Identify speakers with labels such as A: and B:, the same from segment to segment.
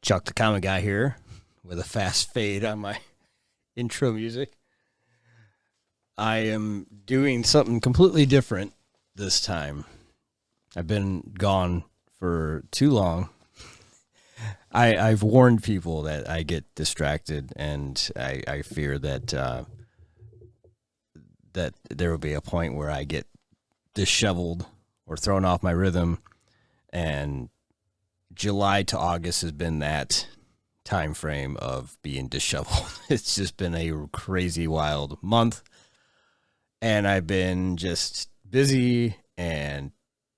A: Chuck the Comic Guy here with a fast fade on my intro music. I am doing something completely different this time. I've been gone for too long. I've warned people that I get distracted, and I fear that that there will be a point where I get disheveled or thrown off my rhythm, and July to August has been that time frame of being disheveled. It's just been a crazy wild month, and I've been just busy and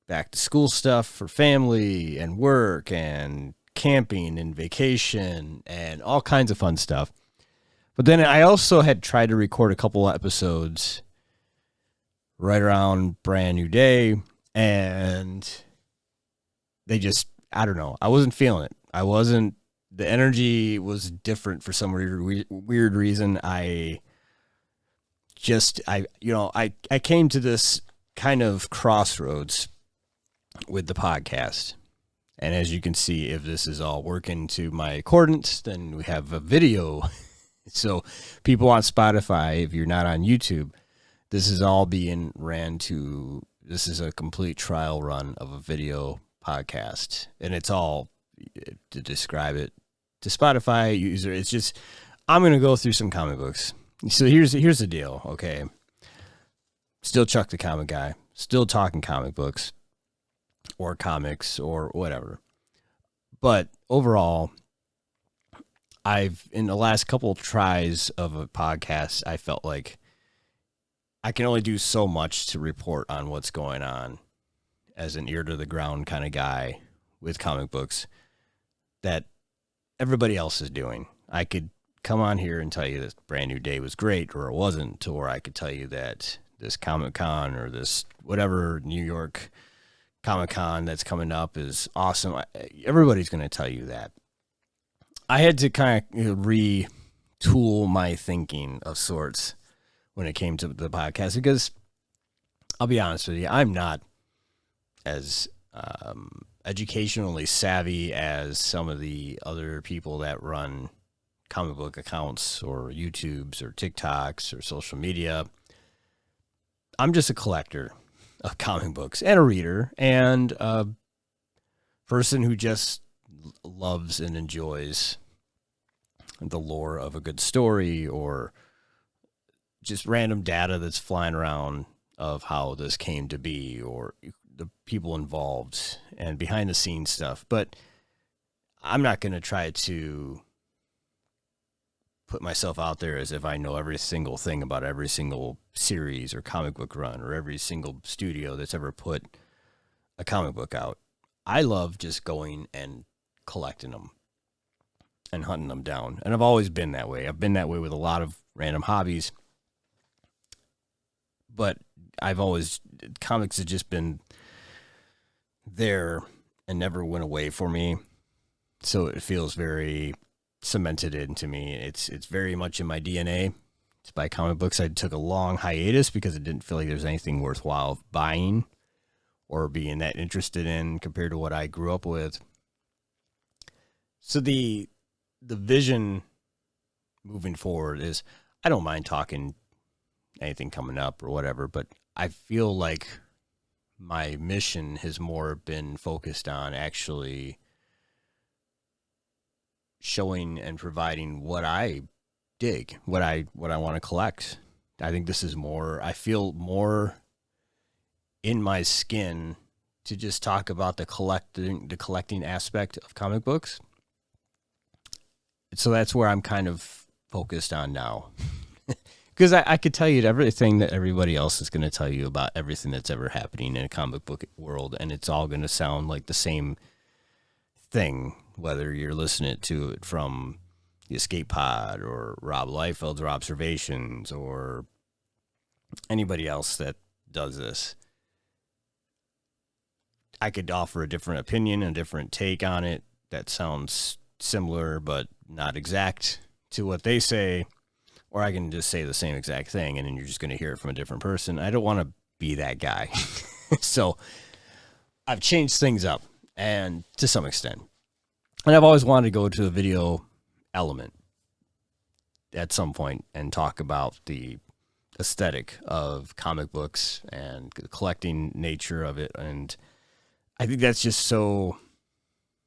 A: back to school stuff for family and work and camping and vacation and all kinds of fun stuff. But then I also had tried to record a couple episodes right around Brand New Day, and they just, I don't know, I wasn't feeling it. The energy was different for some weird reason. I came to this kind of crossroads with the podcast. And as you can see, if this is all working to my accordance, then we have a video. So people on Spotify, if you're not on YouTube, this is all being this is a complete trial run of a video podcast. And it's all, to describe it to Spotify user, it's just, I'm going to go through some comic books. So here's the deal, okay? Still Chuck the Comic Guy, still talking comic books or comics or whatever. But overall, in the last couple of tries of a podcast, I felt like I can only do so much to report on what's going on as an ear to the ground kind of guy with comic books that everybody else is doing. I could come on here and tell you that Brand New Day was great, or it wasn't, or I could tell you that this Comic-Con or this whatever New York Comic-Con that's coming up is awesome. Everybody's going to tell you that. I had to kind of retool my thinking of sorts when it came to the podcast, because I'll be honest with you, I'm not as educationally savvy as some of the other people that run comic book accounts or YouTubes or TikToks or social media. I'm just a collector of comic books and a reader and a person who just loves and enjoys the lore of a good story, or just random data that's flying around of how this came to be, or the people involved and behind the scenes stuff. But I'm not going to try to put myself out there as if I know every single thing about every single series or comic book run or every single studio that's ever put a comic book out. I love just going and collecting them and hunting them down. And I've always been that way. I've been that way with a lot of random hobbies. But comics have just been there and never went away for me. So it feels very cemented into me. It's very much in my DNA to buy comic books. I took a long hiatus because it didn't feel like there's anything worthwhile buying or being that interested in compared to what I grew up with. So the vision moving forward is, I don't mind talking anything coming up or whatever, but I feel like my mission has more been focused on actually showing and providing what I dig, what I want to collect. I think this is more, I feel more in my skin to just talk about the collecting aspect of comic books. So that's where I'm kind of focused on now. Because I could tell you everything that everybody else is going to tell you about everything that's ever happening in a comic book world, and it's all going to sound like the same thing, whether you're listening to it from the Escape Pod or Rob Liefeld's Observations or anybody else that does this. I could offer a different opinion, a different take on it that sounds similar but not exact to what they say. Or I can just say the same exact thing, and then you're just going to hear it from a different person. I don't want to be that guy. So I've changed things up, and to some extent. And I've always wanted to go to a video element at some point and talk about the aesthetic of comic books and the collecting nature of it. And I think that's just so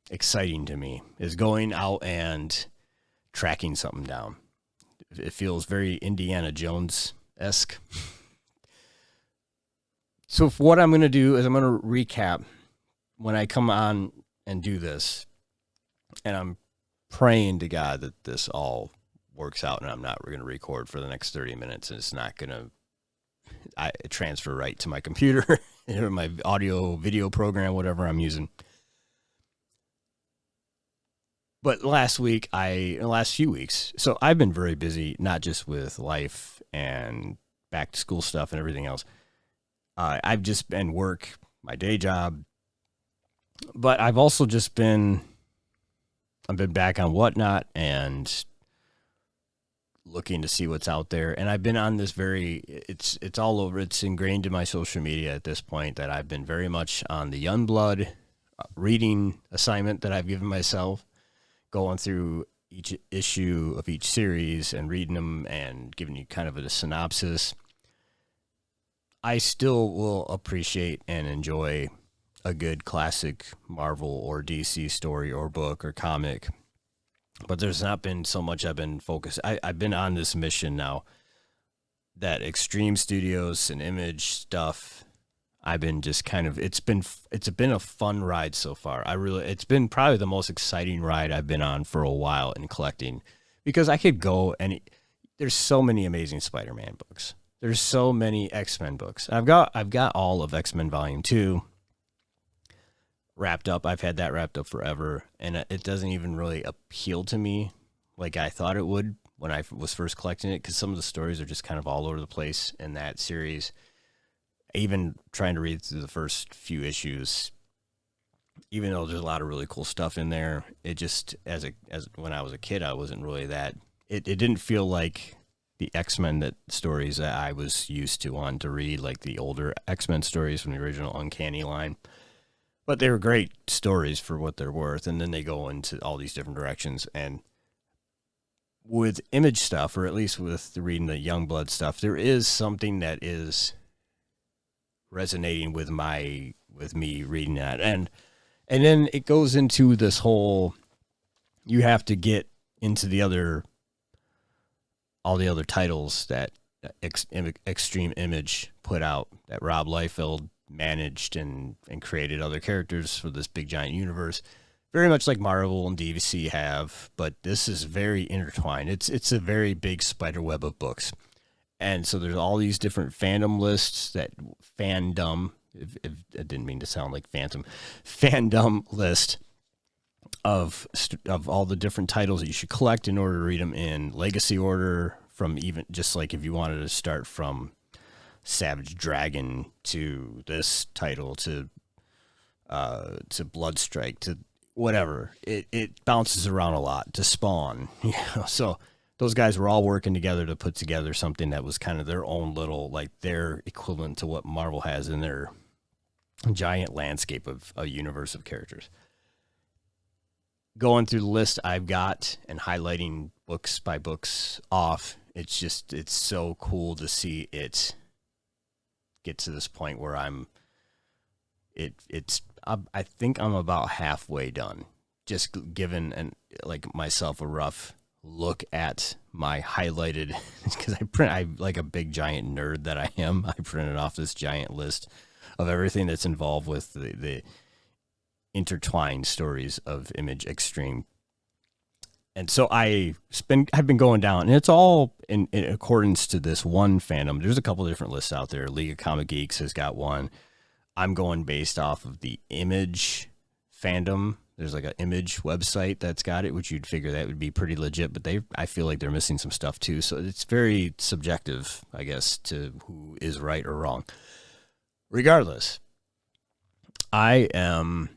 A: exciting to me, is going out and tracking something down. It feels very Indiana Jones-esque. So what I'm going to do is I'm going to recap when I come on and do this. And I'm praying to God that this all works out and I'm not going to record for the next 30 minutes and it's not going to transfer right to my computer or my audio video program, whatever I'm using. But last few weeks, so I've been very busy, not just with life and back to school stuff and everything else. I've just been work, my day job, but I've also just been back on Whatnot and looking to see what's out there. And I've been on this it's all over. It's ingrained in my social media at this point that I've been very much on the Youngblood reading assignment that I've given myself, going through each issue of each series and reading them and giving you kind of a synopsis. I still will appreciate and enjoy a good classic Marvel or DC story or book or comic, but there's not been so much I've been focused. I've been on this mission now that Extreme Studios and Image stuff, I've been just kind of, it's been a fun ride so far. It's been probably the most exciting ride I've been on for a while in collecting, because I could go and there's so many amazing Spider-Man books. There's so many X-Men books. I've got all of X-Men Volume 2 wrapped up. I've had that wrapped up forever, and it doesn't even really appeal to me like I thought it would when I was first collecting it, because some of the stories are just kind of all over the place in that series. Even trying to read through the first few issues, even though there's a lot of really cool stuff in there, it just, as when I was a kid, I wasn't really that. It didn't feel like the X-Men stories that I was used to wanting to read, like the older X-Men stories from the original Uncanny line. But they were great stories for what they're worth, and then they go into all these different directions. And with Image stuff, or at least with reading the Youngblood stuff, there is something that is resonating with me reading that. And then it goes into this whole, you have to get into all the other titles that Extreme Image put out, that Rob Liefeld managed and created other characters for this big giant universe, very much like Marvel and DC have, but this is very intertwined. It's a very big spider web of books. And so there's all these different fandom lists, if I didn't mean to sound like Phantom, fandom list of all the different titles that you should collect in order to read them in legacy order, from even just like if you wanted to start from Savage Dragon to this title to Bloodstrike to whatever. It bounces around a lot to Spawn. So those guys were all working together to put together something that was kind of their own little, like their equivalent to what Marvel has in their giant landscape of a universe of characters. Going through the list I've got and highlighting books by books off, it's so cool to see it get to this point where I think I'm about halfway done, just given myself a rough look at my highlighted, because I like a big giant nerd that I am. I printed off this giant list of everything that's involved with the intertwined stories of Image Extreme. And so I've been going down, and it's all in accordance to this one fandom. There's a couple of different lists out there. League of Comic Geeks has got one. I'm going based off of the Image fandom. There's like an Image website that's got it, which you'd figure that would be pretty legit, but I feel like they're missing some stuff too. So it's very subjective, I guess, to who is right or wrong. Regardless, I am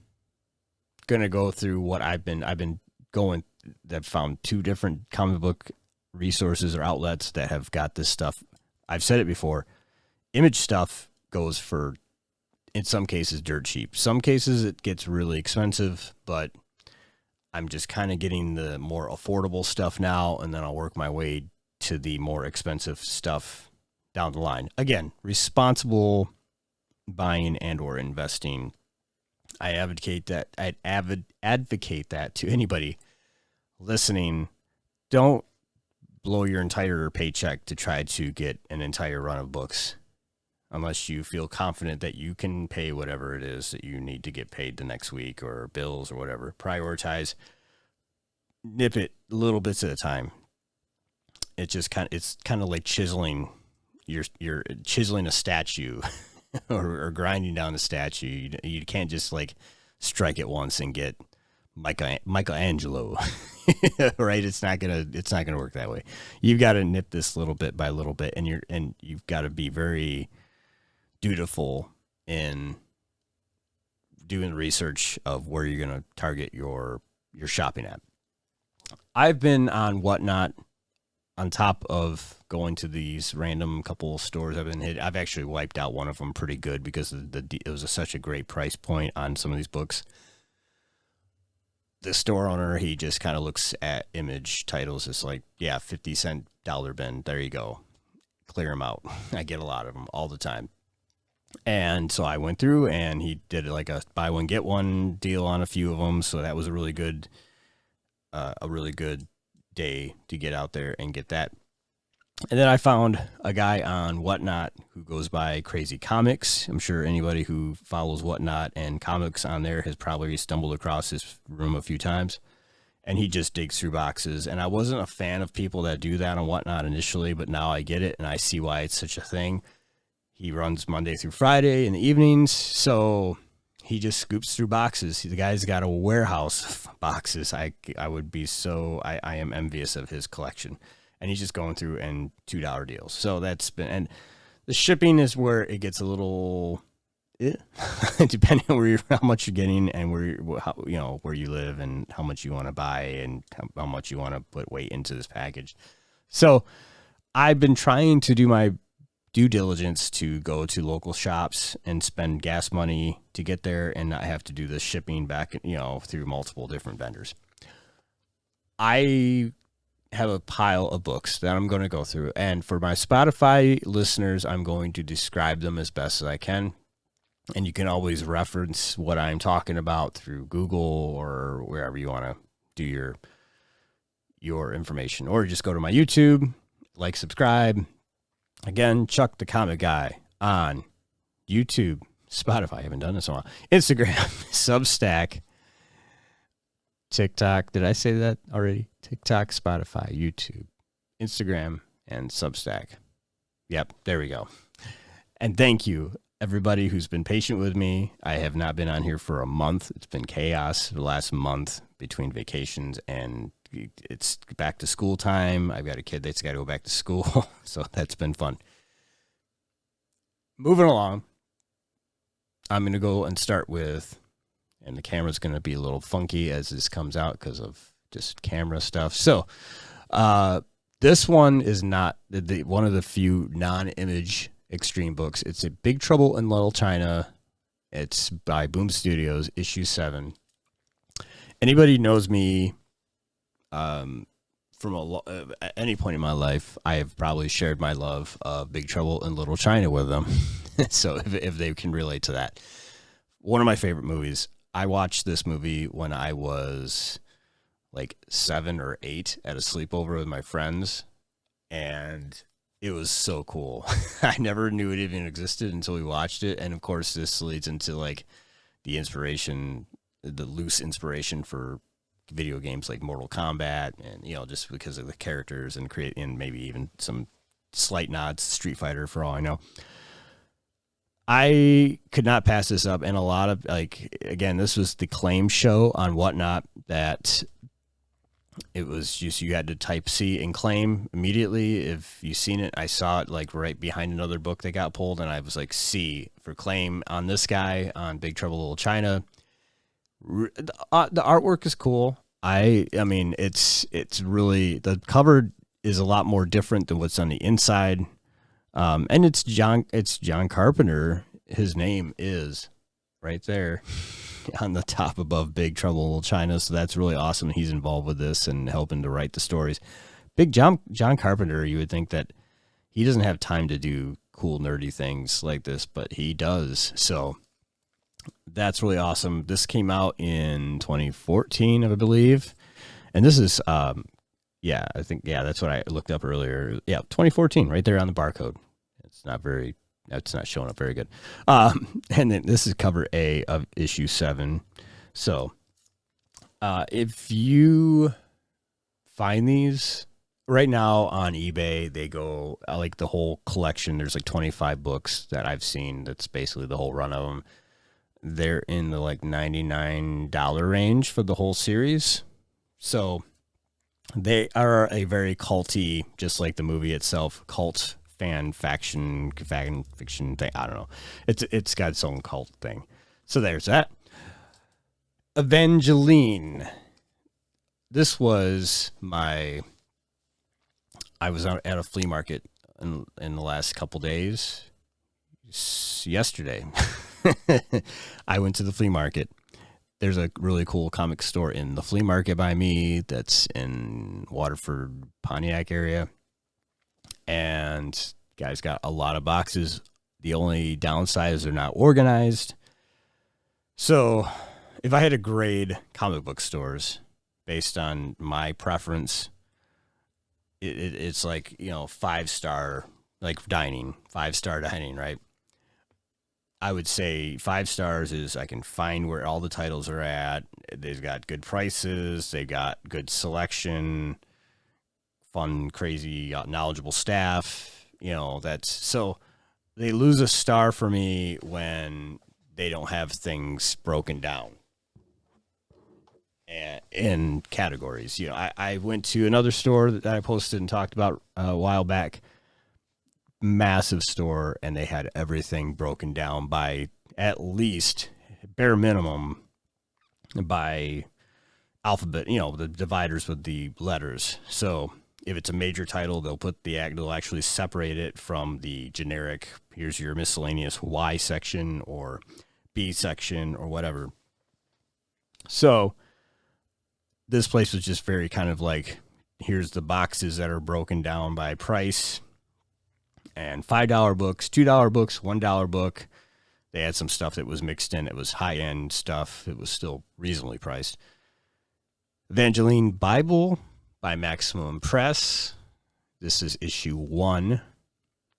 A: going to go through what I've been going. That found two different comic book resources or outlets that have got this stuff. I've said it before. Image stuff goes for, in some cases, dirt cheap. Some cases it gets really expensive, but I'm just kind of getting the more affordable stuff now, and then I'll work my way to the more expensive stuff down the line. Again, responsible buying and or investing. I advocate that. Advocate that to anybody listening. Don't blow your entire paycheck to try to get an entire run of books unless you feel confident that you can pay whatever it is that you need to get paid the next week or bills or whatever. Prioritize, nip it little bits at a time. It's kind of like chiseling. You're chiseling a statue or grinding down a statue. You can't just like strike it once and get Michelangelo, right? It's not gonna work that way. You've got to nip this little bit by little bit, and you've got to be very dutiful in doing research of where you're gonna target your shopping at. I've been on Whatnot on top of going to these random couple stores I've actually wiped out one of them pretty good because it was such a great price point on some of these books. The store owner, he just kind of looks at image titles. It's like, yeah, 50-cent dollar bin. There you go. Clear them out. I get a lot of them all the time. And so I went through and he did like a buy one, get one deal on a few of them. So that was a really good day to get out there and get that. And then I found a guy on Whatnot who goes by Crazy Comics. I'm sure anybody who follows Whatnot and comics on there has probably stumbled across his room a few times. And he just digs through boxes. And I wasn't a fan of people that do that on Whatnot initially, but now I get it and I see why it's such a thing. He runs Monday through Friday in the evenings, so he just scoops through boxes. The guy's got a warehouse of boxes. I am envious of his collection. And he's just going through and $2 deals. So and the shipping is where it gets a little, depending on how much you're getting and where you live and how much you want to buy and how much you want to put weight into this package. So I've been trying to do my due diligence to go to local shops and spend gas money to get there and not have to do the shipping back, through multiple different vendors. I have a pile of books that I'm going to go through. And for my Spotify listeners, I'm going to describe them as best as I can. And you can always reference what I'm talking about through Google or wherever you want to do your information. Or just go to my YouTube, subscribe. Again, Chuck the Comic Guy on YouTube, Spotify. I haven't done this in a while. Instagram, Substack, TikTok. Did I say that already? TikTok, Spotify, YouTube, Instagram, and Substack. Yep, there we go. And thank you, everybody who's been patient with me. I have not been on here for a month. It's been chaos the last month between vacations and it's back to school time. I've got a kid that's got to go back to school, so that's been fun. Moving along, I'm going to go and start with, and the camera's going to be a little funky as this comes out because of just camera stuff. So this one is not one of the few non-image extreme books. It's a Big Trouble in Little China. It's by Boom Studios, issue 7. Anybody knows me from at any point in my life, I have probably shared my love of Big Trouble in Little China with them. So if they can relate to that. One of my favorite movies. I watched this movie when I was like 7 or 8 at a sleepover with my friends, and it was so cool. I never knew it even existed until we watched it, and of course this leads into like the loose inspiration for video games like Mortal Kombat, and just because of the characters and maybe even some slight nods to Street Fighter for all I know. I could not pass this up, and a lot of again, this was the claim show on Whatnot that it was just you had to type C and claim immediately if you seen it. I saw it right behind another book that got pulled, and I was like C for claim on this guy on Big Trouble in Little China. The artwork is cool. I mean, it's really, the cover is a lot more different than what's on the inside. And it's John Carpenter. His name is right there. on the top above Big Trouble in Little China. So that's really awesome. He's involved with this and helping to write the stories. Big John Carpenter, you would think that he doesn't have time to do cool, nerdy things like this, but he does. So that's really awesome. This came out in 2014, I believe. And this is, I think, that's what I looked up earlier. Yeah, 2014, right there on the barcode. It's not showing up very good. And then this is cover A of issue 7. So if you find these right now on eBay, they go like the whole collection. There's like 25 books that I've seen. That's basically the whole run of them. They're in the like $99 range for the whole series. So they are a very culty, just like the movie itself, cult fan fiction thing. I don't know. It's got its own cult thing. So there's that. Evangeline. This was I was out at a flea market in the last couple days. Yesterday, I went to the flea market. There's a really cool comic store in the flea market by me that's in Waterford, Pontiac area. And guys got a lot of boxes. The only downside is they're not organized. So if I had to grade comic book stores based on my preference, it's like, 5-star, like dining, 5-star dining, right? I would say 5 stars is I can find where all the titles are at. They've got good prices. They got good selection, fun, crazy, knowledgeable staff. So they lose a star for me when they don't have things broken down in categories. I went to another store that I posted and talked about a while back. Massive store, and they had everything broken down by at least bare minimum by alphabet, the dividers with the letters. So if it's a major title, they'll actually separate it from the generic, here's your miscellaneous Y section or B section or whatever. So this place was just very kind of like, here's the boxes that are broken down by price. And $5 books, $2 books, $1 book. They had some stuff that was mixed in. It was high-end stuff. It was still reasonably priced. Evangeline Bible by Maximum Press. This is issue 1.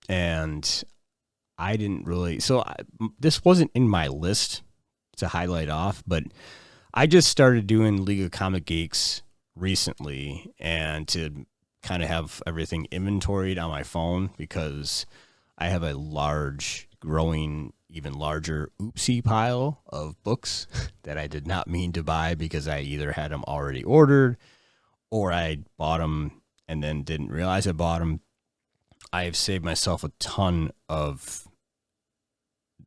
A: And I didn't really... this wasn't in my list to highlight off, but I just started doing League of Comic Geeks recently, and to kind of have everything inventoried on my phone because I have a large, growing, even larger oopsie pile of books that I did not mean to buy because I either had them already ordered or I bought them and then didn't realize I bought them. I have saved myself a ton of,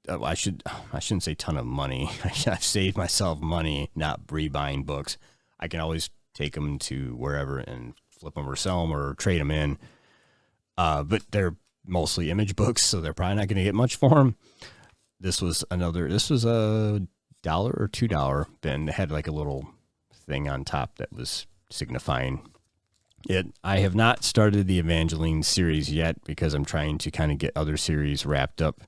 A: I shouldn't say ton of money. I've saved myself money not rebuying books. I can always take them to wherever and flip them or sell them or trade them in. But they're mostly image books, so they're probably not going to get much for them. This was a $1 or $2 bin. It had like a little thing on top that was signifying it. I have not started the Evangeline series yet because I'm trying to kind of get other series wrapped up.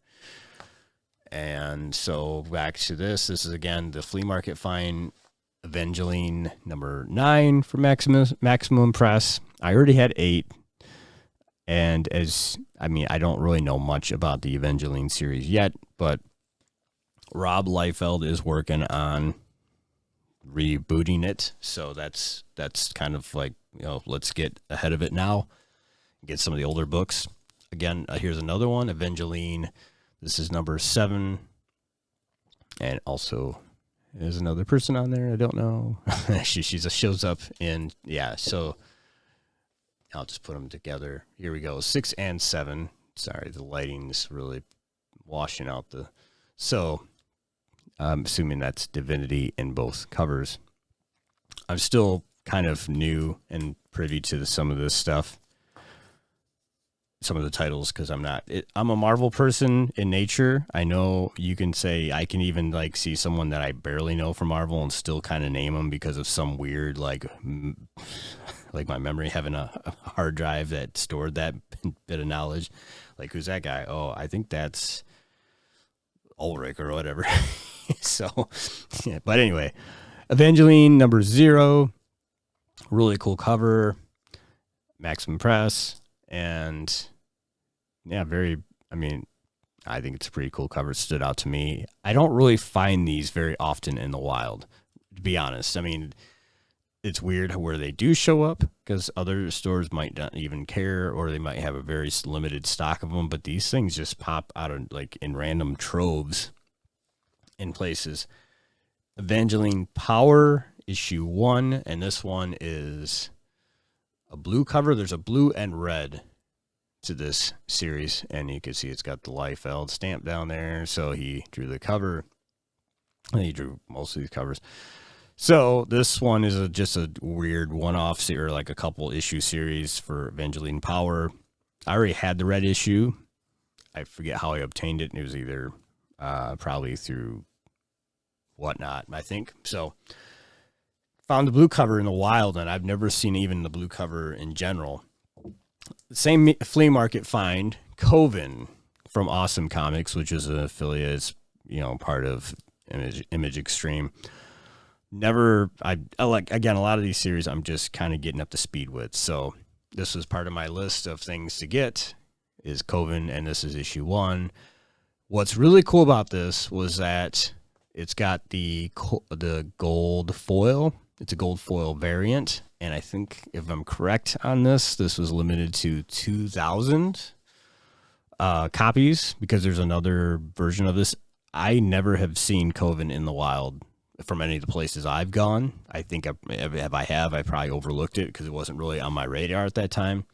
A: And so back to this is again the flea market find, Evangeline number 9 for Maximum Press. I already had 8. And I don't really know much about the Evangeline series yet, but Rob Liefeld is working on rebooting it. So that's kind of like, let's get ahead of it now. Get some of the older books. Again, here's another one, Evangeline. This is number 7. And also... there's another person on there. I don't know. she shows up in, so I'll just put them together. Here we go. 6 and 7. Sorry, the lighting's really washing out so I'm assuming that's Divinity in both covers. I'm still kind of new and privy to some of this stuff. some of the titles because I'm a Marvel person in nature. I know you can say I can even like see someone that I barely know from Marvel and still kind of name them because of some weird like my memory having a hard drive that stored that bit of knowledge. Like, who's that guy? Oh, I think that's Ulrich or whatever. So, yeah. But anyway, Evangeline #0, really cool cover, Maximum Press, and yeah, I think it's a pretty cool cover. It stood out to me. I don't really find these very often in the wild, to be honest. I mean, it's weird where they do show up because other stores might not even care, or they might have a very limited stock of them, but these things just pop out of like in random troves in places. Evangeline Power #1, and this one is a blue cover. There's a blue and red to this series, and you can see it's got the Liefeld stamp down there. So he drew the cover. He drew most of these covers. So this one is just a weird one-off or like a couple issue series for Evangeline Power. I already had the red issue. I forget how I obtained it. It was either probably through Whatnot, I think. So found the blue cover in the wild, and I've never seen even the blue cover in general. The same flea market find, Coven from Awesome Comics, which is an affiliate, part of Image Extreme. I like, again, a lot of these series I'm just kind of getting up to speed with. So this was part of my list of things to get is Coven, and this is #1. What's really cool about this was that it's got the gold foil. It's a gold foil variant, and I think if I'm correct on this was limited to 2,000 copies because there's another version of this. I never have seen Coven in the wild from any of the places I've gone. I think I probably overlooked it because it wasn't really on my radar at that time.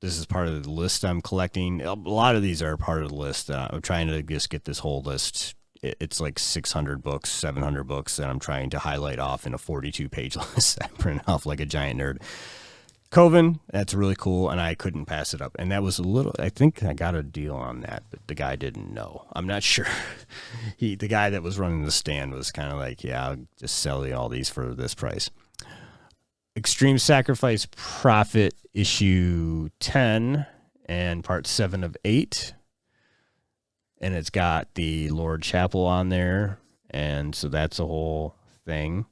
A: This is part of the list I'm collecting. A lot of these are part of the list. I'm trying to just get this whole list. It's like 600 books, 700 books that I'm trying to highlight off in a 42-page list that I print off like a giant nerd. Coven, that's really cool, and I couldn't pass it up. And that was I think I got a deal on that, but the guy didn't know. I'm not sure. The guy that was running the stand was kind of like, yeah, I'll just sell you all these for this price. Extreme Sacrifice Prophet #10 and part 7 of 8. And it's got the Lord Chapel on there, and so that's a whole thing.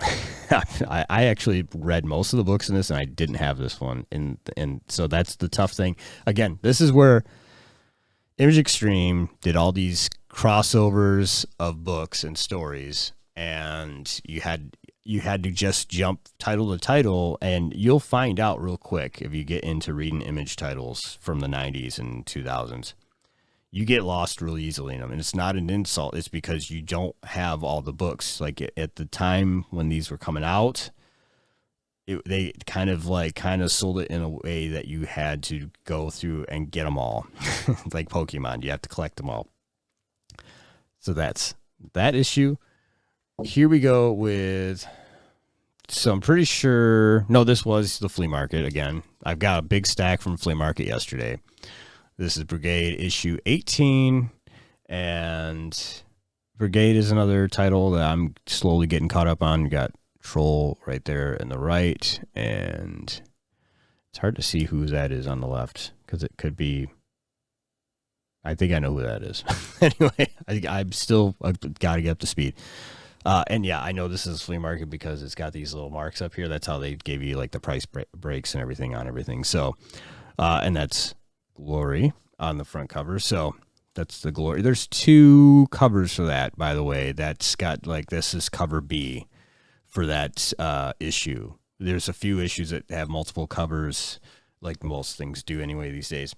A: I actually read most of the books in this, and I didn't have this one, and so that's the tough thing. Again, this is where Image Extreme did all these crossovers of books and stories, and you had to just jump title to title, and you'll find out real quick if you get into reading Image titles from the 90s and 2000s. You get lost really easily in them, and it's not an insult. It's because you don't have all the books. Like at the time when these were coming out, they kind of sold it in a way that you had to go through and get them all. Like Pokemon, you have to collect them all. So that's that issue. Here we go with, so I'm pretty sure, no, this was the flea market again. I've got a big stack from flea market yesterday. This is Brigade #18, and Brigade is another title that I'm slowly getting caught up on. You got Troll right there in the right, and it's hard to see who that is on the left because it could be, I think I know who that is. Anyway, I've got to get up to speed. And yeah, I know this is flea market because it's got these little marks up here. That's how they gave you like the price breaks and everything on everything. So, and that's Glory on the front cover. So that's the Glory. There's 2 covers for that, by the way. That's got like, this is cover B for that issue. There's a few issues that have multiple covers, like most things do anyway these days.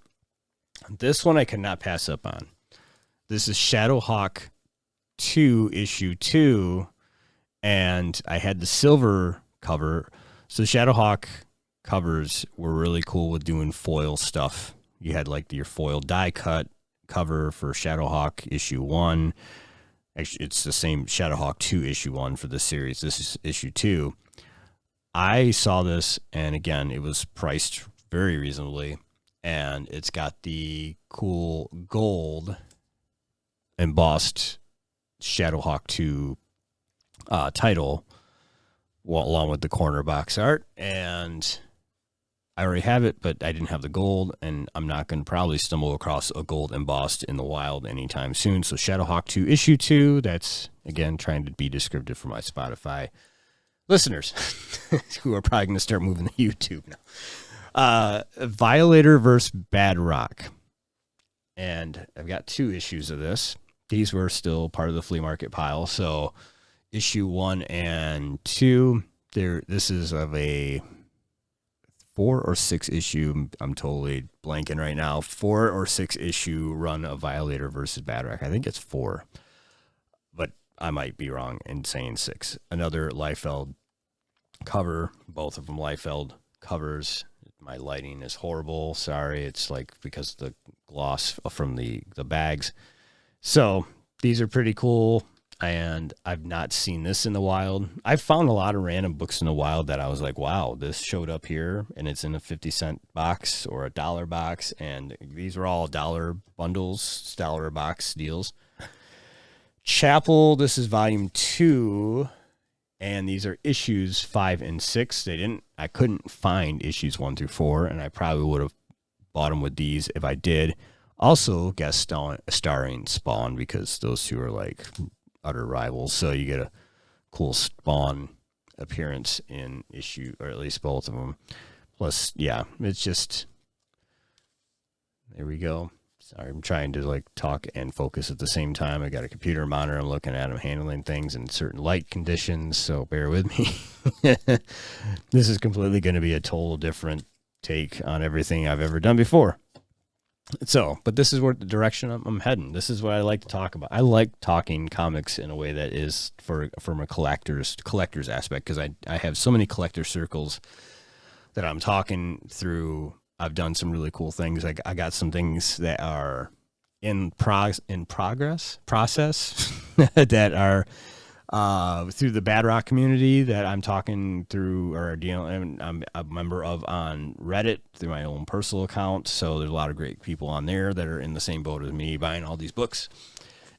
A: This one I cannot pass up on. This is Shadowhawk 2 #2, and I had the silver cover. So Shadowhawk covers were really cool with doing foil stuff. You had like your foil die cut cover for Shadowhawk #1. Actually, it's the same Shadowhawk 2 #1 for this series. This is #2. I saw this, and again, it was priced very reasonably. and it's got the cool gold embossed Shadowhawk 2 title, along with the corner box art. And I already have it, but I didn't have the gold, and I'm not going to probably stumble across a gold embossed in the wild anytime soon. So Shadowhawk 2 issue 2, that's, again, trying to be descriptive for my Spotify listeners who are probably going to start moving to YouTube now. Violator versus Bad Rock. And I've got 2 issues of this. These were still part of the flea market pile. So issue 1 and 2, this is of a 4 or 6 issue, I'm totally blanking right now, 4 or 6 issue run of Violator versus Bad Rock. I think it's 4, but I might be wrong in saying 6. Another Liefeld cover, both of them Liefeld covers. My lighting is horrible. Sorry, it's like because of the gloss from the bags. So these are pretty cool, and I've not seen this in the wild. I've found a lot of random books in the wild that I was like, wow, this showed up here, and it's in a 50-cent box or a $1 box, and these are all $1 bundles, $1 box deals. Chapel, this is volume 2, and these are issues 5 and 6. I couldn't find issues 1 through 4, and I probably would have bought them with these if I did. Also, guest starring Spawn, because those two are like utter rivals. So you get a cool Spawn appearance in issue, or at least both of them. Plus, yeah, it's just, there we go. Sorry, I'm trying to like talk and focus at the same time. I got a computer monitor I'm looking at. I'm handling things in certain light conditions, so bear with me. This is completely going to be a total different take on everything I've ever done before. So, but this is where the direction I'm heading. This is what I like to talk about. I like talking comics in a way that is from a collector's aspect, because I have so many collector circles that I'm talking through. I've done some really cool things. I got some things that are in process that are through the Bad Rock community that I'm talking through, or dealing. I'm a member of on Reddit through my own personal account. So there's a lot of great people on there that are in the same boat as me, buying all these books,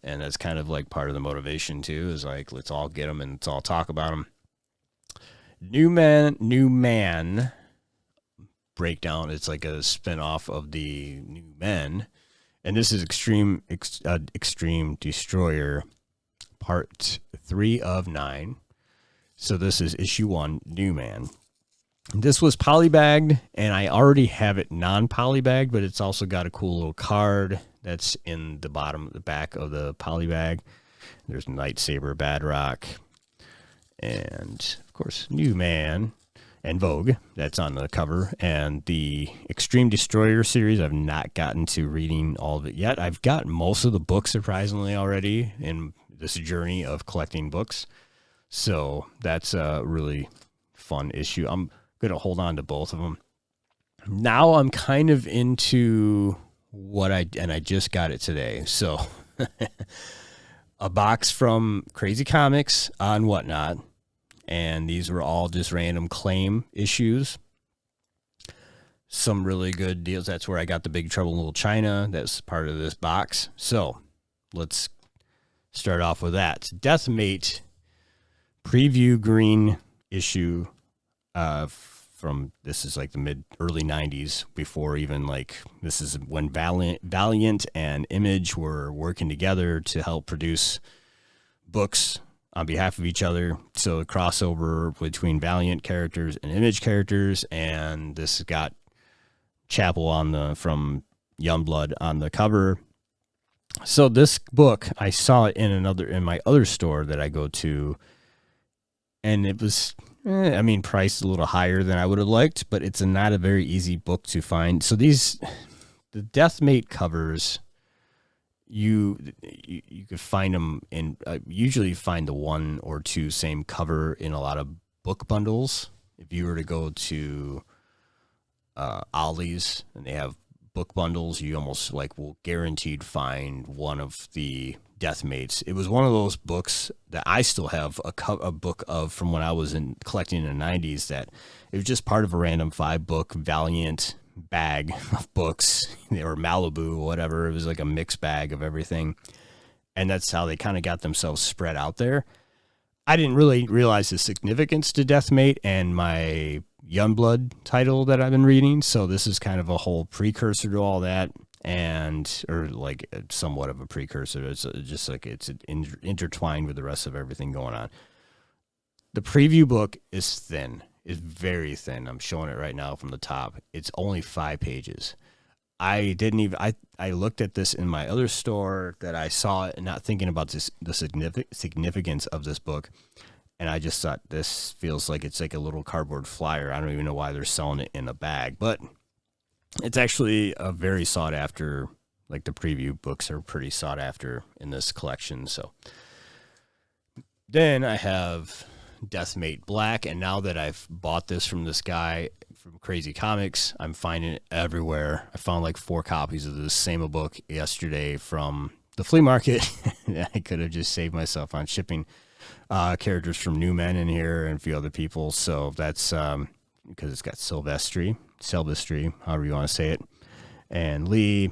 A: and that's kind of like part of the motivation too. Is like, let's all get them and let's all talk about them. New Man breakdown. It's like a spinoff of the New Men, and this is Extreme Destroyer part 3 of 9. So this is issue 1, New Man. This was polybagged, and I already have it non-polybagged, but it's also got a cool little card that's in the back of the polybag. There's Lightsaber, Bad Rock, and of course New Man and Vogue, that's on the cover. And the Extreme Destroyer series, I've not gotten to reading all of it yet. I've got most of the books, surprisingly, already in this journey of collecting books. So that's a really fun issue. I'm going to hold on to both of them. Now I'm kind of into and I just got it today. So a box from Crazy Comics on Whatnot. And these were all just random claim issues. Some really good deals. That's where I got the Big Trouble in Little China. That's part of this box. So let's start off with that. Deathmate preview green issue from, this is like the early 90s, before even like, this is when Valiant and Image were working together to help produce books on behalf of each other. So a crossover between Valiant characters and Image characters, and this got Chapel from Youngblood on the cover. So this book, I saw it in my other store that I go to, and it was, priced a little higher than I would have liked, but it's not a very easy book to find. So the Deathmate covers, you could find them in, usually find the 1 or 2 same cover in a lot of book bundles. If you were to go to Ollie's and they have book bundles, you almost like will guaranteed find one of the Deathmates. It was one of those books that I still have a book of from when I was collecting in the 90s, that it was just part of a random 5-book Valiant bag of books, or Malibu, or whatever. It was like a mixed bag of everything. And that's how they kind of got themselves spread out there. I didn't really realize the significance to Deathmate and my Youngblood title that I've been reading. So this is kind of a whole precursor to all that, or like somewhat of a precursor. It's just like it's intertwined with the rest of everything going on. The preview book is thin. It's very thin. I'm showing it right now from the top. It's only 5 pages. I looked at this in my other store that I saw it and not thinking about the significance of this book. And I just thought, this feels like it's like a little cardboard flyer. I don't even know why they're selling it in a bag, but it's actually a very sought after, like the preview books are pretty sought after in this collection. So then I have Deathmate Black. And now that I've bought this from this guy from Crazy Comics, I'm finding it everywhere. I found like 4 copies of this same book yesterday from the flea market. I could have just saved myself on shipping characters from New Men in here and a few other people. So that's because it's got Silvestri, however you want to say it, and Lee.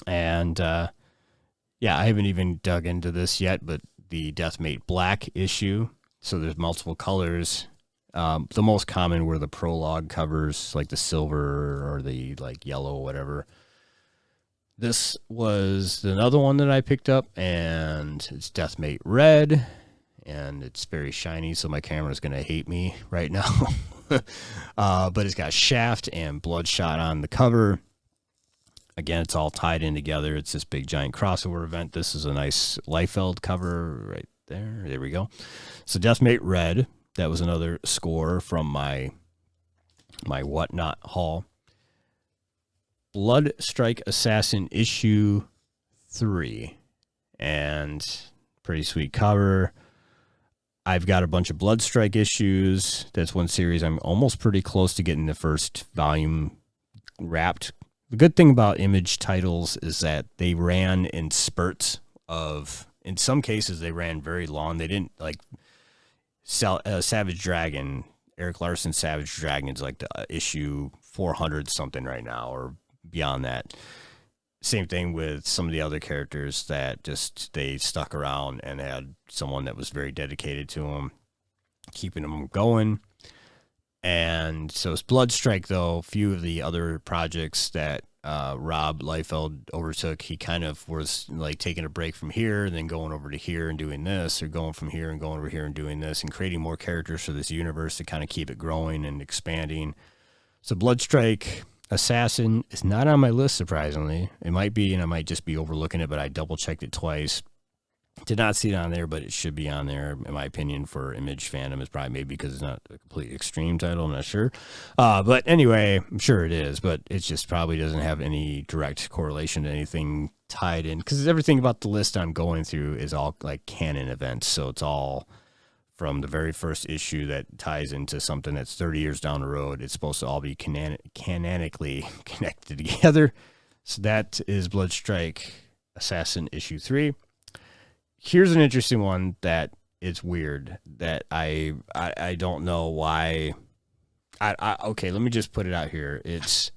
A: And yeah, I haven't even dug into this yet, but the Deathmate Black issue. So there's multiple colors. The most common were the prologue covers, like the silver or the like yellow, whatever. This was another one that I picked up, and it's Deathmate Red, and it's very shiny, so my camera's going to hate me right now. But it's got Shaft and Bloodshot on the cover. Again, it's all tied in together. It's this big giant crossover event. This is a nice Liefeld cover right there. There we go. So Deathmate Red. That was another score from my Whatnot haul. Bloodstrike Assassin issue 3. And pretty sweet cover. I've got a bunch of Bloodstrike issues. That's one series I'm almost pretty close to getting the first volume wrapped. The good thing about Image titles is that they ran in spurts of, in some cases they ran very long. They didn't like Savage Dragon, Eric Larson Savage Dragon's like the issue 400 something right now or beyond that. Same thing with some of the other characters that just they stuck around and had someone that was very dedicated to them, keeping them going. And so it's Bloodstrike, though. A few of the other projects that Rob Liefeld overtook, he kind of was like taking a break from here and then going over to here and doing this, or going from here and going over here and doing this, and creating more characters for this universe to kind of keep it growing and expanding. So Bloodstrike Assassin is not on my list, surprisingly. It might be, and I might just be overlooking it, but I double-checked it twice. Did not see it on there, but it should be on there, in my opinion, for Image fandom. It's probably maybe because it's not a complete extreme title. I'm not sure. But anyway, I'm sure it is, but it just probably doesn't have any direct correlation to anything tied in, because everything about the list I'm going through is all like canon events. So it's all from the very first issue that ties into something that's 30 years down the road. It's supposed to all be canonically connected together. So that is Bloodstrike Assassin issue 3. Here's an interesting one that is weird that I don't know why. Okay, let me just put it out here. It's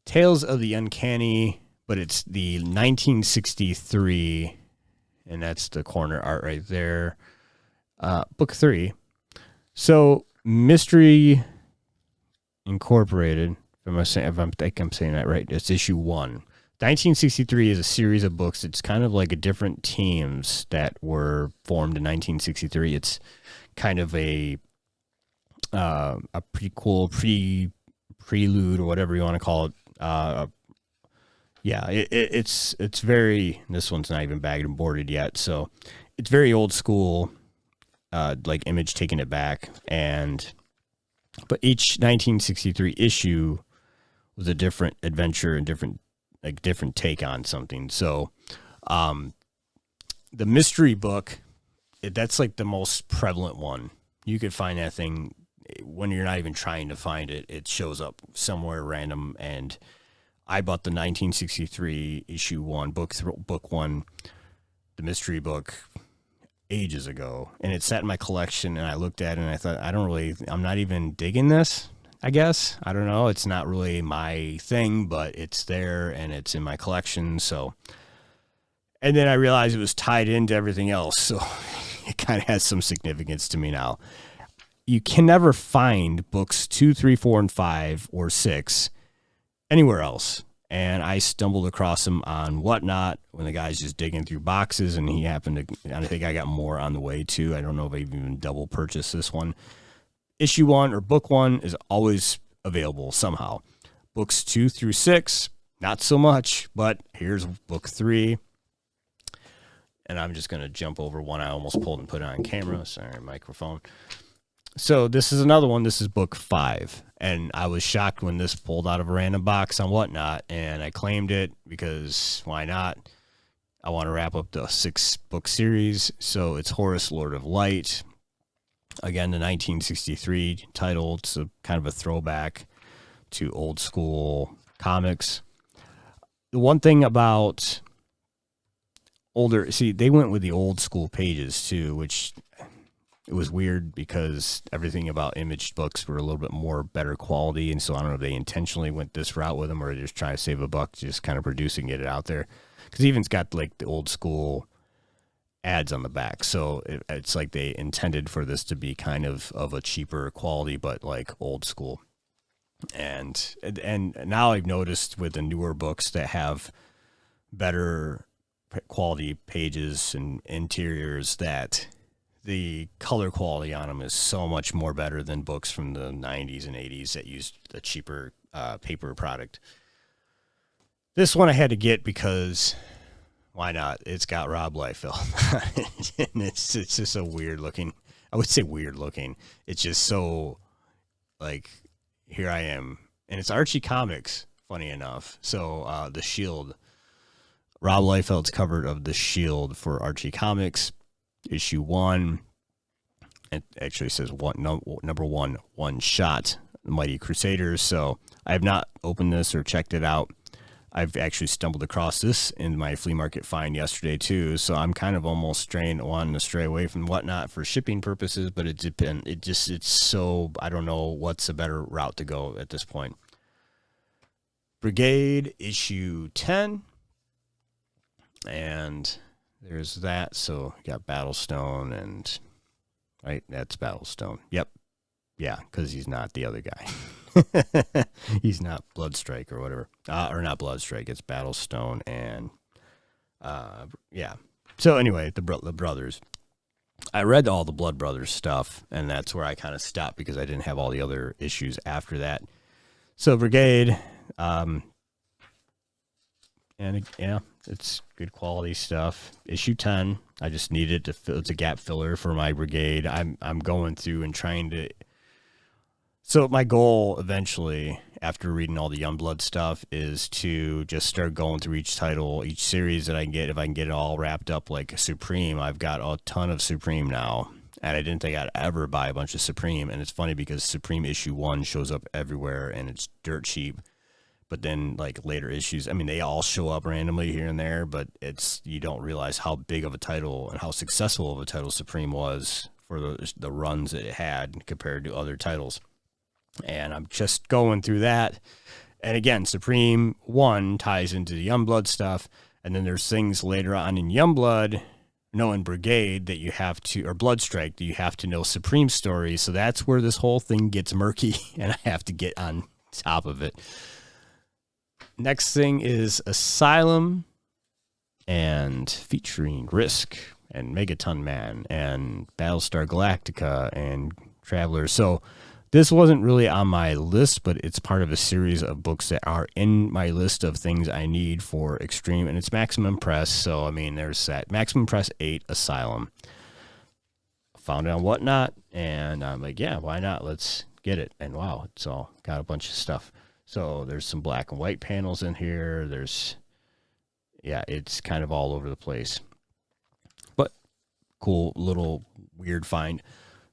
A: Tales of the Uncanny, but it's the 1963, and that's the corner art right there. Book 3. So Mystery Incorporated, if I'm saying that right, it's issue 1. 1963 is a series of books. It's kind of like a different teams that were formed in 1963. It's kind of a prequel, prelude, or whatever you want to call it. Yeah, it's very. This one's not even bagged and boarded yet, so it's very old school. Like Image taking it back, but each 1963 issue was a different adventure and different take on something. So the mystery book, that's like the most prevalent one. You could find that thing when you're not even trying to find it. It shows up somewhere random. And I bought the 1963 issue 1, book 1, the mystery book, ages ago. And it sat in my collection, and I looked at it and I thought, I'm not even digging this. I guess. I don't know. It's not really my thing, but it's there and it's in my collection. So, and then I realized it was tied into everything else. So it kind of has some significance to me now. You can never find books 2, 3, 4, and 5 or 6 anywhere else. And I stumbled across them on Whatnot when the guy's just digging through boxes, and he happened to, and I think I got more on the way too. I don't know if I even double purchased this one. Issue 1 or book 1 is always available somehow. Books 2 through 6, not so much, but here's book 3. And I'm just going to jump over one I almost pulled and put it on camera. Sorry, microphone. So this is another one. This is book 5. And I was shocked when this pulled out of a random box on Whatnot. And I claimed it because why not? I want to wrap up the 6-book series. So it's Horus, Lord of Light. Again, the 1963 title. It's a kind of a throwback to old school comics. The one thing about they went with the old school pages too, which it was weird because everything about Image books were a little bit more better quality. And so I don't know if they intentionally went this route with them or they're just trying to save a buck, just kind of producing it out there. Because even it's got like the old school ads on the back. So it's like they intended for this to be kind of a cheaper quality, but like old school. And now I've noticed with the newer books that have better quality pages and interiors that the color quality on them is so much more better than books from the 90s and 80s that used a cheaper paper product. This one I had to get because why not? It's got Rob Liefeld. And it's just a weird looking. I would say weird looking. It's just so like, here I am. And it's Archie Comics, funny enough. So The Shield. Rob Liefeld's cover of The Shield for Archie Comics. Issue 1. It actually says number 1, one shot, The Mighty Crusaders. So I have not opened this or checked it out. I've actually stumbled across this in my flea market find yesterday too. So I'm kind of almost wanting to stray away from Whatnot for shipping purposes, but it's so, I don't know what's a better route to go at this point. Brigade issue 10. And there's that. So you got Battlestone and right. That's Battlestone. Yep. Yeah. Cause he's not the other guy. He's not Bloodstrike or whatever, or not Bloodstrike. It's Battlestone and, yeah. So anyway, the brothers. I read all the Blood Brothers stuff, and that's where I kind of stopped because I didn't have all the other issues after that. So Brigade, and yeah, it's good quality stuff. Issue 10. I just needed to fill. It's a gap filler for my Brigade. I'm going through and trying to. So my goal eventually, after reading all the Youngblood stuff, is to just start going through each title, each series that I can get. If I can get it all wrapped up like Supreme, I've got a ton of Supreme now. And I didn't think I'd ever buy a bunch of Supreme. And it's funny because Supreme issue 1 shows up everywhere and it's dirt cheap. But then like later issues, I mean, they all show up randomly here and there, but you don't realize how big of a title and how successful of a title Supreme was for the runs that it had compared to other titles. And I'm just going through that. And again, Supreme 1 ties into the Youngblood stuff. And then there's things later on in Youngblood, in Brigade that you have to, or Bloodstrike, that you have to know Supreme stories. So that's where this whole thing gets murky and I have to get on top of it. Next thing is Asylum and featuring Risk and Megaton Man and Battlestar Galactica and Travelers. So this wasn't really on my list, but it's part of a series of books that are in my list of things I need for Extreme, and it's Maximum Press. So, I mean, there's that. Maximum Press 8, Asylum. Found it on Whatnot, and I'm like, yeah, why not? Let's get it. And wow, it's all got a bunch of stuff. So there's some black and white panels in here. It's kind of all over the place. But cool little weird find.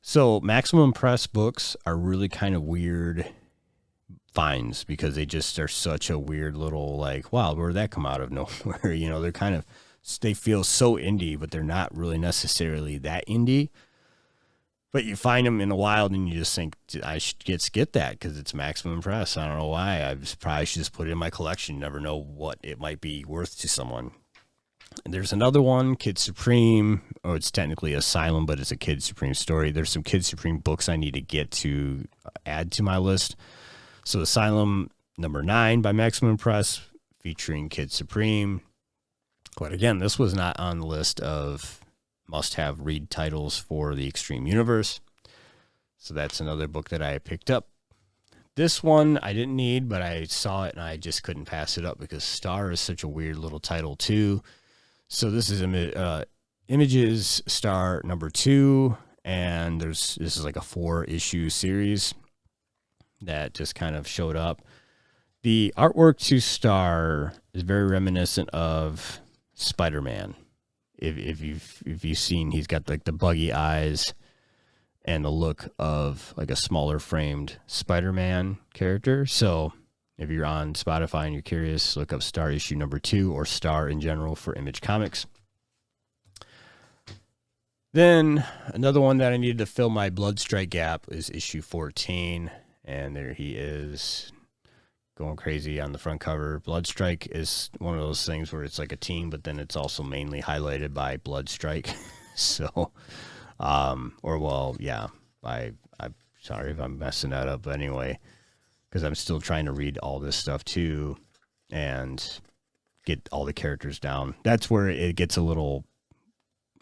A: So Maximum Press books are really kind of weird finds because they just are such a weird little like, wow, where'd that come out of nowhere? They're kind of, they feel so indie, but they're not really necessarily that indie. But you find them in the wild and you just think, I should get that because it's Maximum Press. I don't know why. I probably should just put it in my collection. You never know what it might be worth to someone. And there's another one, Kid Supreme. Oh, it's technically Asylum, but it's a Kid Supreme story. There's some Kid Supreme books I need to get to add to my list. So Asylum number 9 by Maximum Press featuring Kid Supreme. But again, this was not on the list of must-have read titles for the Extreme Universe. So that's another book that I picked up. This one I didn't need, but I saw it and I just couldn't pass it up because Star is such a weird little title too. So this is Images Star number 2, and this is like a 4-issue series that just kind of showed up. The artwork to Star is very reminiscent of Spider-Man. If you've seen, he's got like the buggy eyes and the look of like a smaller framed Spider-Man character. So if you're on Spotify and you're curious, look up Star issue number 2 or Star in general for Image Comics. Then another one that I needed to fill my Bloodstrike gap is issue 14. And there he is going crazy on the front cover. Bloodstrike is one of those things where it's like a team, but then it's also mainly highlighted by Bloodstrike. So, I'm sorry if I'm messing that up, but anyway, because I'm still trying to read all this stuff too and get all the characters down. That's where it gets a little,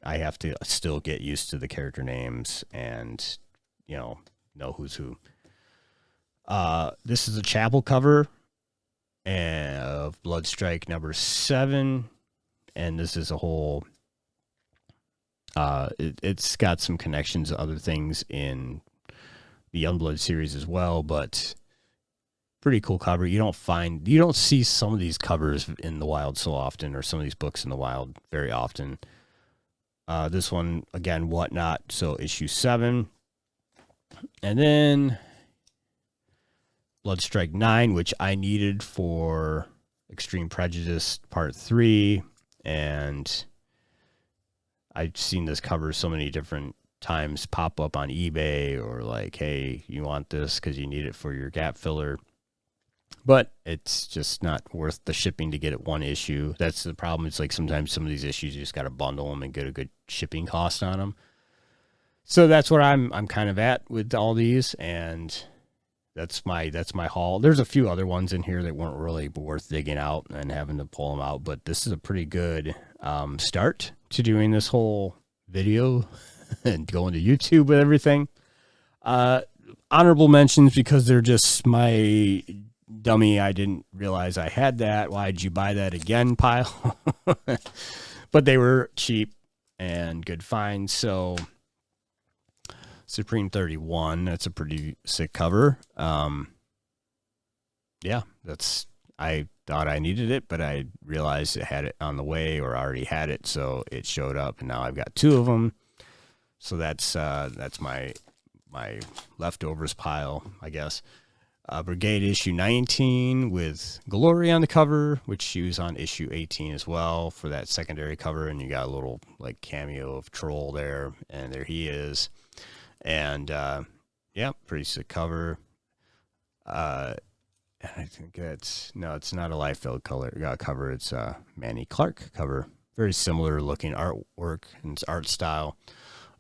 A: I have to still get used to the character names and, know who's who. This is a chapel cover of Bloodstrike number 7, and this is a whole. It's got some connections to other things in the Youngblood series as well, but pretty cool cover. You don't see some of these covers in the wild so often, or some of these books in the wild very often. This one again, Whatnot. So issue 7, and then Bloodstrike 9, which I needed for Extreme Prejudice Part 3, and I've seen this cover so many different times pop up on eBay or like, hey, you want this because you need it for your gap filler. But it's just not worth the shipping to get it one issue. That's the problem. It's like sometimes some of these issues you just got to bundle them and get a good shipping cost on them. So that's where I'm kind of at with all these, and that's my haul. There's a few other ones in here that weren't really worth digging out and having to pull them out, but this is a pretty good start to doing this whole video and going to YouTube with everything. Honorable mentions because they're just my dummy. I didn't realize I had that. Why'd you buy that again pile? But they were cheap and good finds. So Supreme 31, that's a pretty sick cover. Yeah, I thought I needed it, but I realized it had it on the way or already had it, so it showed up, and now I've got 2 of them. So that's my leftovers pile, I guess. Brigade issue 19 with Glory on the cover, which she was on issue 18 as well for that secondary cover, and you got a little like cameo of Troll there, and there he is. And pretty sick cover. I think it's not a Liefeld cover. It's a Manny Clark cover. Very similar looking artwork and its art style.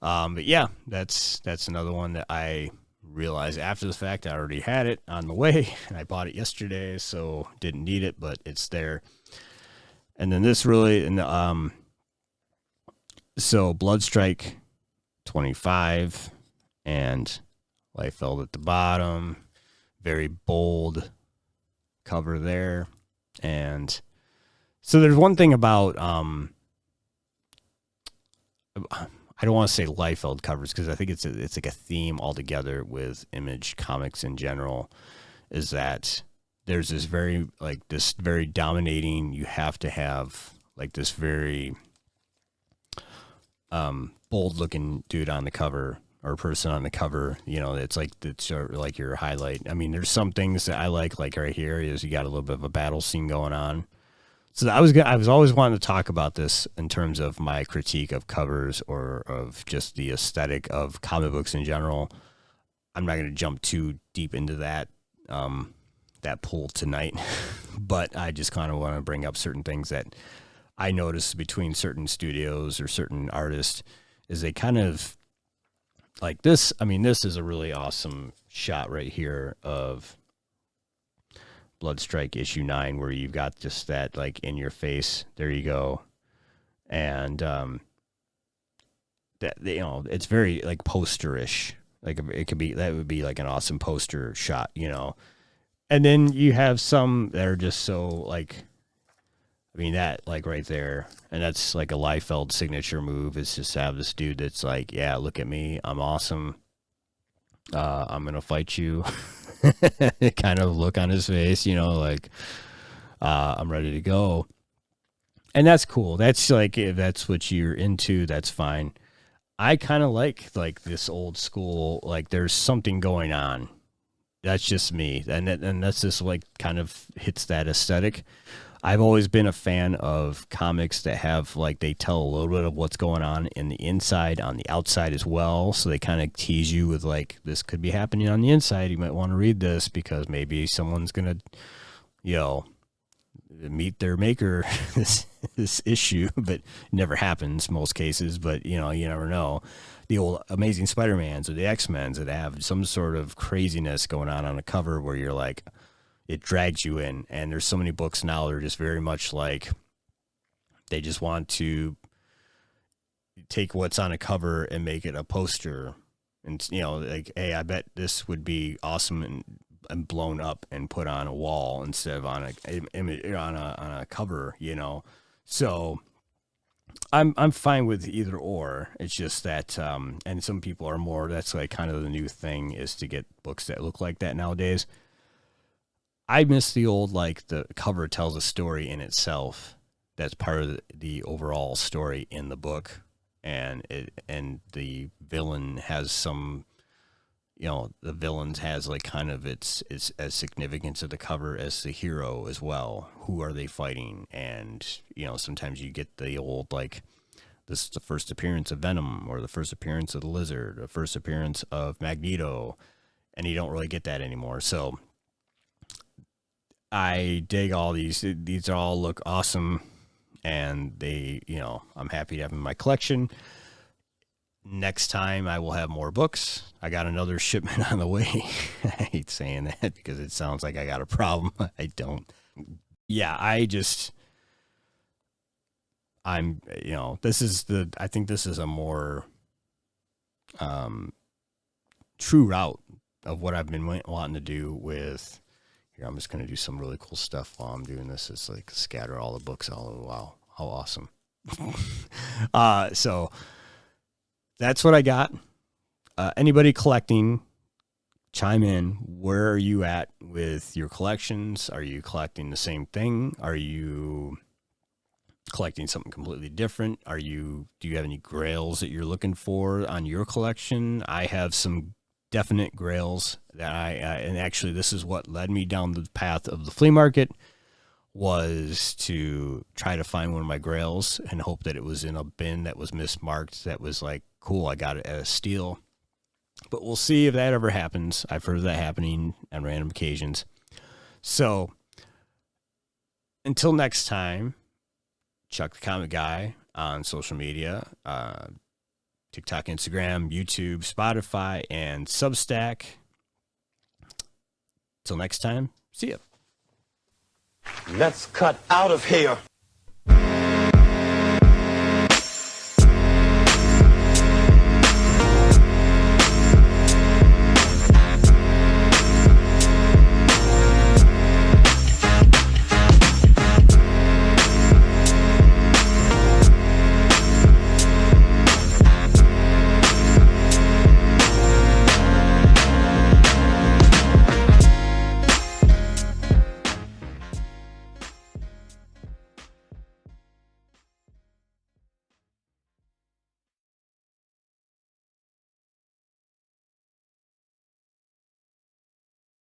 A: But yeah, that's another one that I realized after the fact. I already had it on the way, and I bought it yesterday, so didn't need it, but it's there. And then this really, so Bloodstrike 25 and Liefeld at the bottom. Very bold cover there. And so there's one thing about I don't want to say Liefeld covers because I think it's like a theme altogether with Image Comics in general, is that there's this very dominating, you have to have like this very bold looking dude on the cover or person on the cover. It's like your highlight. I mean, there's some things that I like right here is you got a little bit of a battle scene going on. So I was always wanting to talk about this in terms of my critique of covers or of just the aesthetic of comic books in general. I'm not going to jump too deep into that pool tonight, but I just kind of want to bring up certain things that I noticed between certain studios or certain artists is they kind of like this. I mean, this is a really awesome shot right here of Bloodstrike issue 9, where you've got just that like in your face. There you go. And, that, you know, it's very like posterish. Like it could be, that would be like an awesome poster shot, you know? And then you have some that are just so like, I mean, that like right there. And that's like a Liefeld signature move. It's just to have this dude that's like, yeah, look at me. I'm awesome. I'm going to fight you. Kind of look on his face, you know, like, I'm ready to go. And that's cool. That's like, if that's what you're into, that's fine. I kind of like this old school, like there's something going on. That's just me. And that's just like kind of hits that aesthetic. I've always been a fan of comics that have like, they tell a little bit of what's going on in the inside, on the outside as well. So they kind of tease you with like, this could be happening on the inside. You might want to read this because maybe someone's going to, you know, meet their maker this issue, but it never happens most cases, but you know, you never know. The old Amazing Spider-Mans or the X-Men's that have some sort of craziness going on a cover where you're like, it drags you in. And there's so many books now that are just very much like, they just want to take what's on a cover and make it a poster. And, you know, like, hey, I bet this would be awesome and blown up and put on a wall instead of on a cover, you know? So I'm fine with either or. It's just that, and some people are more, that's like kind of the new thing is to get books that look like that nowadays. I miss the old, like the cover tells a story in itself. That's part of the overall story in the book. And the villain has some, you know, the villains has like kind of it's as significance of the cover as the hero as well. Who are they fighting? And, you know, sometimes you get the old, like, this is the first appearance of Venom or the first appearance of the Lizard, the first appearance of Magneto. And you don't really get that anymore. So I dig all these. These all look awesome. And they, you know, I'm happy to have them in my collection. Next time I will have more books. I got another shipment on the way. I hate saying that because it sounds like I got a problem. I don't. Yeah, I'm, you know, I think this is a more true route of what I've been wanting to do with, here, I'm just going to do some really cool stuff while I'm doing this. It's like scatter all the books all over. Wow, how awesome. So that's what I got. Anybody collecting, chime in. Where are you at with your collections? Are you collecting the same thing? Are you collecting something completely different? Do you have any grails that you're looking for on your collection? I have some definite grails that and actually this is what led me down the path of the flea market, was to try to find one of my grails and hope that it was in a bin that was mismarked. That was like, cool, I got it at a steal. But we'll see if that ever happens. I've heard of that happening on random occasions. So until next time, Chuck the Comic Guy on social media, TikTok, Instagram, YouTube, Spotify, and Substack. Till next time, see ya.
B: Let's cut out of here.